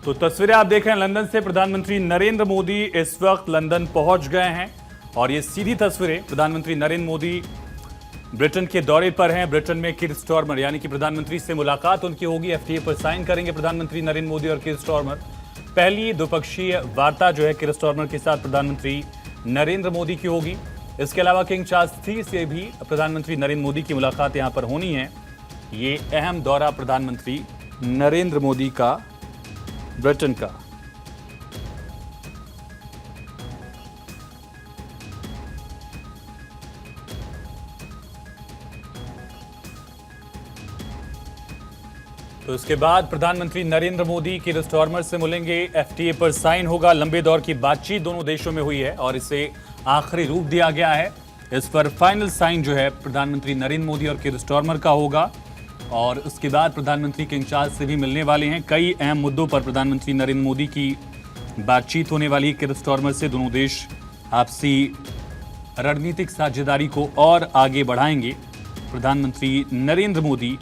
तो तस्वीरें आप देख रहे हैं लंदन से। प्रधानमंत्री नरेंद्र मोदी इस वक्त लंदन पहुंच गए हैं और ये सीधी तस्वीरें, प्रधानमंत्री नरेंद्र मोदी ब्रिटेन के दौरे पर हैं। ब्रिटेन में कीर स्टारमर यानी कि प्रधानमंत्री से मुलाकात उनकी होगी। एफटीए पर साइन करेंगे प्रधानमंत्री नरेंद्र मोदी और कीर स्टारमर। पहली द्विपक्षीय वार्ता जो है कीर स्टारमर के साथ प्रधानमंत्री नरेंद्र मोदी की होगी। इसके अलावा किंग चार्ल्स III से भी प्रधानमंत्री नरेंद्र मोदी की मुलाकात यहां पर होनी है। ये अहम दौरा प्रधानमंत्री नरेंद्र मोदी का ब्रिटेन का। तो इसके बाद प्रधानमंत्री नरेंद्र मोदी कीर स्टारमर से मिलेंगे। एफटीए पर साइन होगा। लंबे दौर की बातचीत दोनों देशों में हुई है और इसे आखिरी रूप दिया गया है। इस पर फाइनल साइन जो है प्रधानमंत्री नरेंद्र मोदी और कीर स्टारमर का होगा और उसके बाद प्रधानमंत्री किंग चार्ल्स से भी मिलने वाले हैं। कई अहम मुद्दों पर प्रधानमंत्री नरेंद्र मोदी की बातचीत होने वाली है कीर स्टारमर से। दोनों देश आपसी रणनीतिक साझेदारी को और आगे बढ़ाएंगे। प्रधानमंत्री नरेंद्र मोदी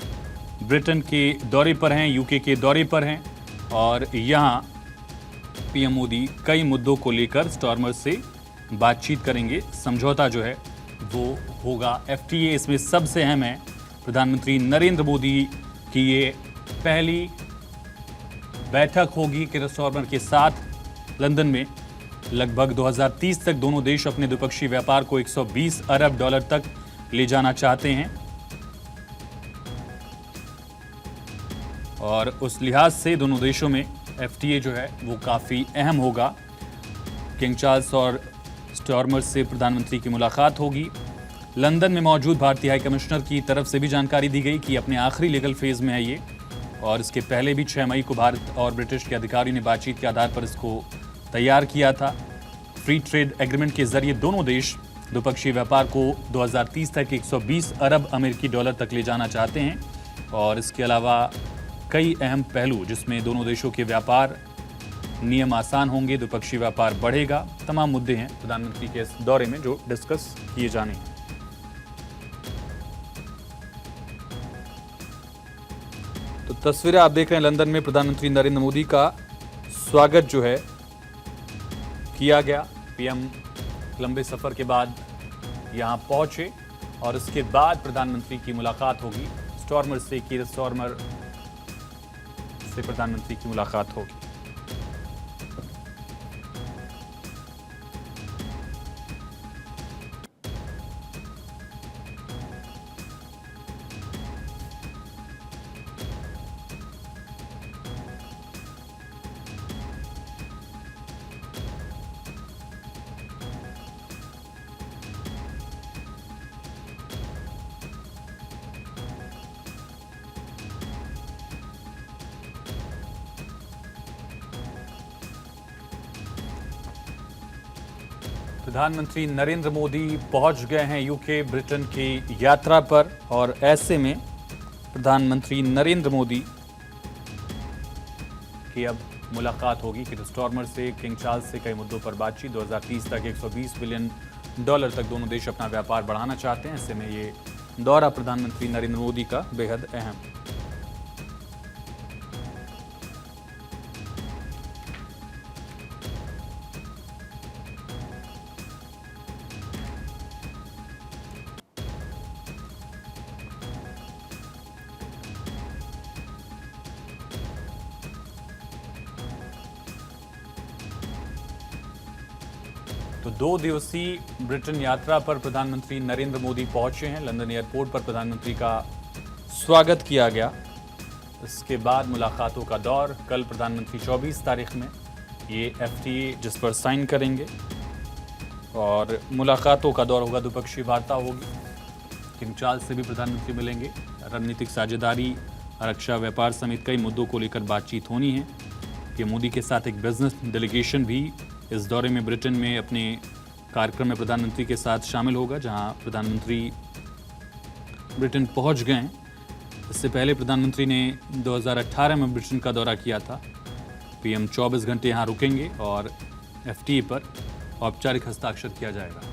ब्रिटेन के दौरे पर हैं, यूके के दौरे पर हैं और यहाँ पीएम मोदी कई मुद्दों को लेकर स्टारमर से बातचीत करेंगे। समझौता जो है वो होगा। एफटीए इसमें सबसे अहम है। प्रधानमंत्री नरेंद्र मोदी की ये पहली बैठक होगी कीर स्टारमर के साथ लंदन में। लगभग 2030 तक दोनों देश अपने द्विपक्षीय व्यापार को 120 अरब डॉलर तक ले जाना चाहते हैं और उस लिहाज से दोनों देशों में एफटीए जो है वो काफ़ी अहम होगा। किंग चार्ल्स और स्टारमर से प्रधानमंत्री की मुलाकात होगी। लंदन में मौजूद भारतीय हाई कमिश्नर की तरफ से भी जानकारी दी गई कि अपने आखिरी लीगल फेज में है ये और इसके पहले भी 6 मई को भारत और ब्रिटिश के अधिकारियों ने बातचीत के आधार पर इसको तैयार किया था। फ्री ट्रेड एग्रीमेंट के जरिए दोनों देश द्विपक्षीय व्यापार को 2030 तक 120 अरब अमेरिकी डॉलर तक ले जाना चाहते हैं और इसके अलावा कई अहम पहलू जिसमें दोनों देशों के व्यापार नियम आसान होंगे, द्विपक्षीय व्यापार बढ़ेगा। तमाम मुद्दे हैं प्रधानमंत्री के इस दौरे में जो डिस्कस किए जाने हैं। तो तस्वीरें आप देख रहे हैं लंदन में प्रधानमंत्री नरेंद्र मोदी का स्वागत जो है किया गया। पीएम लंबे सफर के बाद यहां पहुंचे और उसके बाद प्रधानमंत्री की मुलाकात होगी। स्टारमर से कीर स्टारमर से प्रधानमंत्री की मुलाकात होगी। प्रधानमंत्री नरेंद्र मोदी पहुंच गए हैं यूके ब्रिटेन की यात्रा पर और ऐसे में प्रधानमंत्री नरेंद्र मोदी की अब मुलाकात होगी कीर स्टारमर से। किंग चार्ल्स से कई मुद्दों पर बातचीत। 2030 तक 120 बिलियन डॉलर तक दोनों देश अपना व्यापार बढ़ाना चाहते हैं। ऐसे में ये दौरा प्रधानमंत्री नरेंद्र मोदी का बेहद अहम। तो 2 दिवसीय ब्रिटेन यात्रा पर प्रधानमंत्री नरेंद्र मोदी पहुंचे हैं। लंदन एयरपोर्ट पर प्रधानमंत्री का स्वागत किया गया। इसके बाद मुलाकातों का दौर। कल प्रधानमंत्री 24 तारीख में ये एफटीए जिस पर साइन करेंगे और मुलाकातों का दौर होगा। द्विपक्षीय वार्ता होगी। किंग चार्ल्स से भी प्रधानमंत्री मिलेंगे। रणनीतिक साझेदारी, रक्षा, व्यापार समेत कई मुद्दों को लेकर बातचीत होनी है। पीएम मोदी के साथ एक बिजनेस डेलीगेशन भी इस दौरे में ब्रिटेन में अपने कार्यक्रम में प्रधानमंत्री के साथ शामिल होगा, जहां प्रधानमंत्री ब्रिटेन पहुंच गए हैं। इससे पहले प्रधानमंत्री ने 2018 में ब्रिटेन का दौरा किया था। पीएम 24 घंटे यहां रुकेंगे और एफटीए पर औपचारिक हस्ताक्षर किया जाएगा।